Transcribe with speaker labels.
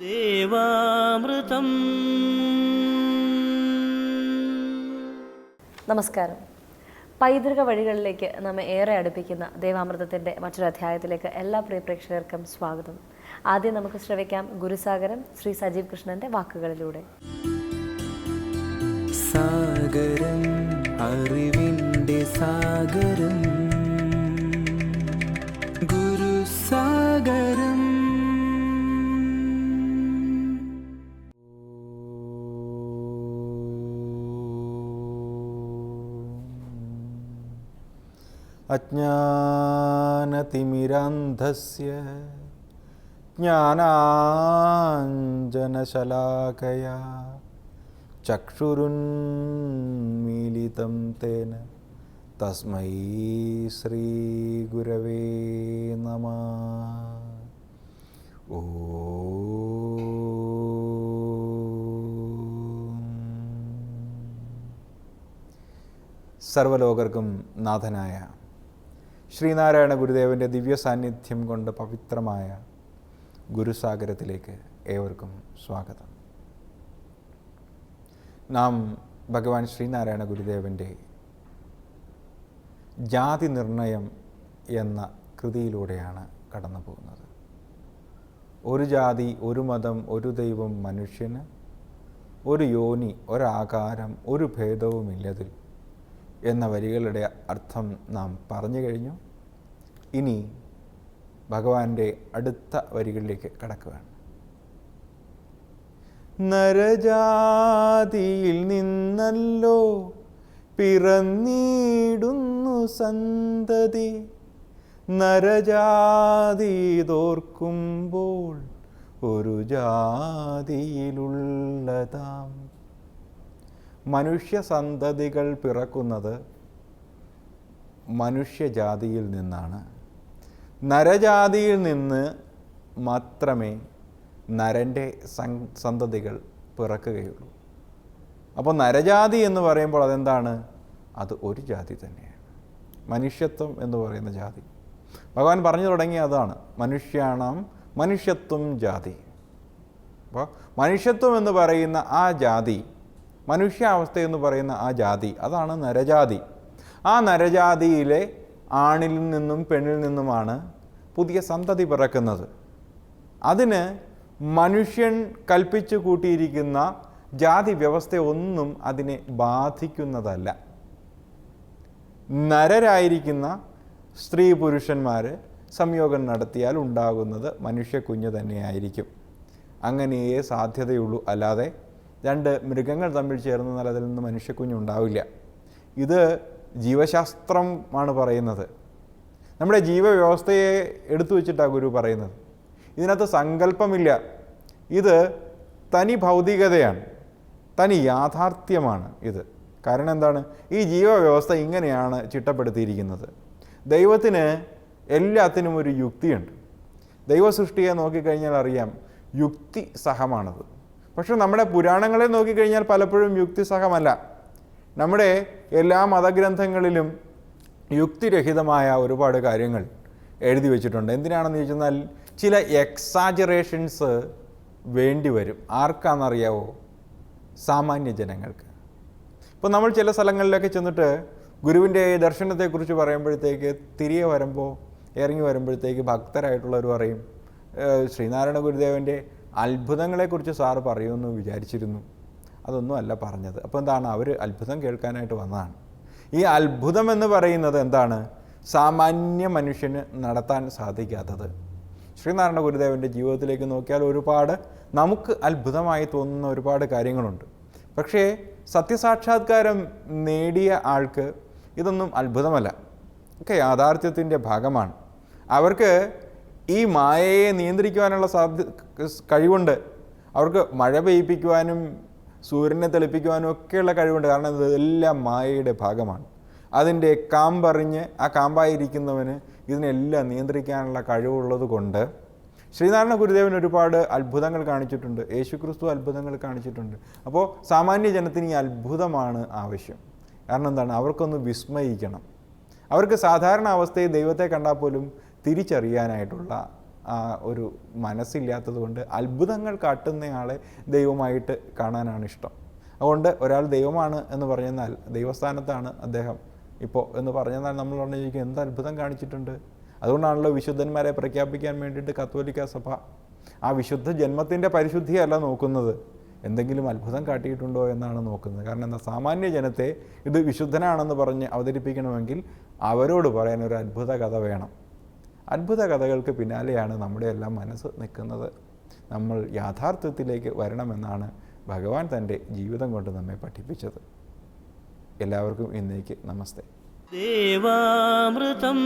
Speaker 1: ദേവാമൃതം.
Speaker 2: നമസ്കാരം. പൈതൃക വഴികളിലേക്ക് നമ്മെ ഏറെ അടുപ്പിക്കുന്ന ദേവാമൃതത്തിൻ്റെ മറ്റൊരു അധ്യായത്തിലേക്ക് എല്ലാ പ്രിയ പ്രേക്ഷകർക്കും സ്വാഗതം. ആദ്യം നമുക്ക് ശ്രവിക്കാം ഗുരുസാഗരം ശ്രീ സജീവ് കൃഷ്ണന്റെ വാക്കുകളിലൂടെ.
Speaker 3: സാഗരം അറിവിൻ്റെ സാഗരം ഗുരുസാഗരം. അജ്ഞാനതിമിരാന്ധസ്യ ജ്ഞാനാഞ്ജനശലാകയാ ചക്ഷുരുന്മീലിതം തേന തസ്മൈ ശ്രീ ഗുരവേ നമഃ. സർവലോകർക്കും നാഥനായ ശ്രീനാരായണ ഗുരുദേവൻ്റെ ദിവ്യ സാന്നിധ്യം കൊണ്ട് പവിത്രമായ ഗുരുസാഗരത്തിലേക്ക് ഏവർക്കും സ്വാഗതം. നാം ഭഗവാൻ ശ്രീനാരായണ ഗുരുദേവൻ്റെ ജാതി നിർണയം എന്ന കൃതിയിലൂടെയാണ് കടന്നു പോകുന്നത്. ഒരു ജാതി, ഒരു മതം, ഒരു ദൈവം, മനുഷ്യന് ഒരു യോനി, ഒരാകാരം, ഒരു ഭേദവുമില്ലതിൽ എന്ന വരികളുടെ അർത്ഥം നാം പറഞ്ഞു കഴിഞ്ഞു. ഇനി ഭഗവാന്റെ അടുത്ത വരികളിലേക്ക് കടക്കുകയാണ്. നരജാതിയിൽ നിന്നല്ലോ പിറന്നിടുന്നു സന്തതി, നരജാതി തോർക്കുമ്പോൾ ഒരു ജാതിയിലുള്ളതാം. മനുഷ്യ സന്തതികൾ പിറക്കുന്നത് മനുഷ്യജാതിയിൽ നിന്നാണ്. നരജാതിയിൽ നിന്ന് മാത്രമേ നരൻ്റെ സന്തതികൾ പിറക്കുകയുള്ളൂ. അപ്പോൾ നരജാതി എന്ന് പറയുമ്പോൾ അതെന്താണ്? അത് ഒരു ജാതി തന്നെയാണ്, മനുഷ്യത്വം എന്ന് പറയുന്ന ജാതി. ഭഗവാൻ പറഞ്ഞു തുടങ്ങിയ അതാണ്, മനുഷ്യാണാം മനുഷ്യത്വം ജാതി. അപ്പോൾ മനുഷ്യത്വം എന്ന് പറയുന്ന ആ ജാതി, മനുഷ്യാവസ്ഥ എന്ന് പറയുന്ന ആ ജാതി, അതാണ് നരജാതി. ആ നരജാതിയിലെ ആണിൽ നിന്നും പെണ്ണിൽ നിന്നുമാണ് പുതിയ സന്തതി പിറക്കുന്നത്. അതിന് മനുഷ്യൻ കൽപ്പിച്ചു കൂട്ടിയിരിക്കുന്ന ജാതി വ്യവസ്ഥ ഒന്നും അതിനെ ബാധിക്കുന്നതല്ല. നരരായിരിക്കുന്ന സ്ത്രീ പുരുഷന്മാർ സംയോഗം നടത്തിയാൽ ഉണ്ടാകുന്നത് മനുഷ്യ കുഞ്ഞ് തന്നെയായിരിക്കും. അങ്ങനെയേ സാധ്യതയുള്ളൂ. അല്ലാതെ രണ്ട് മൃഗങ്ങൾ തമ്മിൽ ചേർന്നാൽ അതിൽ നിന്ന് മനുഷ്യക്കുഞ്ഞുണ്ടാവില്ല. ഇത് ജീവശാസ്ത്രമാണ് പറയുന്നത്. നമ്മുടെ ജീവവ്യവസ്ഥയെ എടുത്തു വച്ചിട്ടാണ് ഗുരു പറയുന്നത്. ഇതിനകത്ത് സങ്കല്പമില്ല. ഇത് തനി ഭൗതികതയാണ്, തനി യാഥാർത്ഥ്യമാണ് ഇത്. കാരണം എന്താണ്? ഈ ജീവവ്യവസ്ഥ ഇങ്ങനെയാണ് ചിട്ടപ്പെടുത്തിയിരിക്കുന്നത്. ദൈവത്തിന് എല്ലാത്തിനും ഒരു യുക്തിയുണ്ട്. ദൈവസൃഷ്ടിയെ നോക്കിക്കഴിഞ്ഞാൽ അറിയാം, യുക്തി സഹമാണത്. പക്ഷെ നമ്മുടെ പുരാണങ്ങളെ നോക്കിക്കഴിഞ്ഞാൽ പലപ്പോഴും യുക്തിസഹമല്ല. നമ്മുടെ എല്ലാ മതഗ്രന്ഥങ്ങളിലും യുക്തിരഹിതമായ ഒരുപാട് കാര്യങ്ങൾ എഴുതി വച്ചിട്ടുണ്ട്. എന്തിനാണെന്ന് ചോദിച്ചാൽ ചില എക്സാജറേഷൻസ് വേണ്ടി വരും. ആർക്കാണെന്നറിയാവോ? സാമാന്യ ജനങ്ങൾക്ക്. ഇപ്പോൾ നമ്മൾ ചില സ്ഥലങ്ങളിലൊക്കെ ചെന്നിട്ട് ഗുരുവിൻ്റെ ദർശനത്തെക്കുറിച്ച് പറയുമ്പോഴത്തേക്ക് തിരികെ വരുമ്പോൾ, ഇറങ്ങി വരുമ്പോഴത്തേക്ക് ഭക്തരായിട്ടുള്ളവർ പറയും, ശ്രീനാരായണ ഗുരുദേവൻ്റെ അത്ഭുതങ്ങളെക്കുറിച്ച് സാറ് പറയുമെന്ന് വിചാരിച്ചിരുന്നു. അതൊന്നും അല്ല പറഞ്ഞത്. അപ്പോൾ എന്താണ്? അവർ അത്ഭുതം കേൾക്കാനായിട്ട് വന്നതാണ്. ഈ അത്ഭുതം എന്ന് പറയുന്നത് എന്താണ്? സാമാന്യ മനുഷ്യന് നടത്താൻ സാധിക്കാത്തത്. ശ്രീനാരായണ ഗുരുദേവൻ്റെ ജീവിതത്തിലേക്ക് നോക്കിയാൽ ഒരുപാട് നമുക്ക് അത്ഭുതമായി തോന്നുന്ന ഒരുപാട് കാര്യങ്ങളുണ്ട്. പക്ഷേ സത്യസാക്ഷാത്കാരം നേടിയ ആൾക്ക് ഇതൊന്നും അത്ഭുതമല്ല, ഒക്കെ യാഥാർത്ഥ്യത്തിൻ്റെ ഭാഗമാണ്. അവർക്ക് ഈ മായയെ നിയന്ത്രിക്കുവാനുള്ള കഴിവുണ്ട്. അവർക്ക് മഴ പെയ്യിപ്പിക്കുവാനും സൂര്യനെ തെളിപ്പിക്കുവാനും ഒക്കെയുള്ള കഴിവുണ്ട്. കാരണം ഇതെല്ലാം മായയുടെ ഭാഗമാണ്. അതിൻ്റെ കാമ്പറിഞ്ഞ് ആ കാമ്പായിരിക്കുന്നവന് ഇതിനെല്ലാം നിയന്ത്രിക്കാനുള്ള കഴിവുള്ളത് കൊണ്ട് ശ്രീനാരായണ ഗുരുദേവൻ ഒരുപാട് അത്ഭുതങ്ങൾ കാണിച്ചിട്ടുണ്ട്. യേശുക്രിസ്തു അത്ഭുതങ്ങൾ കാണിച്ചിട്ടുണ്ട്. അപ്പോൾ സാമാന്യ ജനത്തിന് ഈ അത്ഭുതമാണ് ആവശ്യം. കാരണം എന്താണ്? അവർക്കൊന്ന് വിസ്മയിക്കണം. അവർക്ക് സാധാരണ അവസ്ഥയിൽ ദൈവത്തെ കണ്ടാൽ പോലും തിരിച്ചറിയാനായിട്ടുള്ള ഒരു മനസ്സില്ലാത്തത് കൊണ്ട് അത്ഭുതങ്ങൾ കാട്ടുന്നയാളെ ദൈവമായിട്ട് കാണാനാണ് ഇഷ്ടം. അതുകൊണ്ട് ഒരാൾ ദൈവമാണ് എന്ന് പറഞ്ഞാൽ ദൈവസ്ഥാനത്താണ് അദ്ദേഹം ഇപ്പോൾ എന്ന് പറഞ്ഞാൽ നമ്മൾ പറഞ്ഞിരിക്കും എന്ത് അത്ഭുതം കാണിച്ചിട്ടുണ്ട്. അതുകൊണ്ടാണല്ലോ വിശുദ്ധന്മാരെ പ്രഖ്യാപിക്കാൻ വേണ്ടിയിട്ട് കത്തോലിക്ക സഭ ആ വിശുദ്ധ ജന്മത്തിൻ്റെ പരിശുദ്ധിയല്ല നോക്കുന്നത്, എന്തെങ്കിലും അത്ഭുതം കാട്ടിയിട്ടുണ്ടോ എന്നാണ് നോക്കുന്നത്. കാരണം എന്താ, സാമാന്യ ജനത്തെ ഇത് വിശുദ്ധനാണെന്ന് പറഞ്ഞ് അവതരിപ്പിക്കണമെങ്കിൽ അവരോട് പറയാൻ ഒരു അത്ഭുത കഥ വേണം. അത്ഭുത കഥകൾക്ക് പിന്നാലെയാണ് നമ്മുടെ എല്ലാം മനസ്സ് നിൽക്കുന്നത്. നമ്മൾ യാഥാർത്ഥ്യത്തിലേക്ക് വരണമെന്നാണ് ഭഗവാൻ തൻ്റെ ജീവിതം കൊണ്ട് നമ്മെ പഠിപ്പിച്ചത്. എല്ലാവർക്കും ഇന്നേക്ക് നമസ്തേ.
Speaker 1: ദേവാമൃതം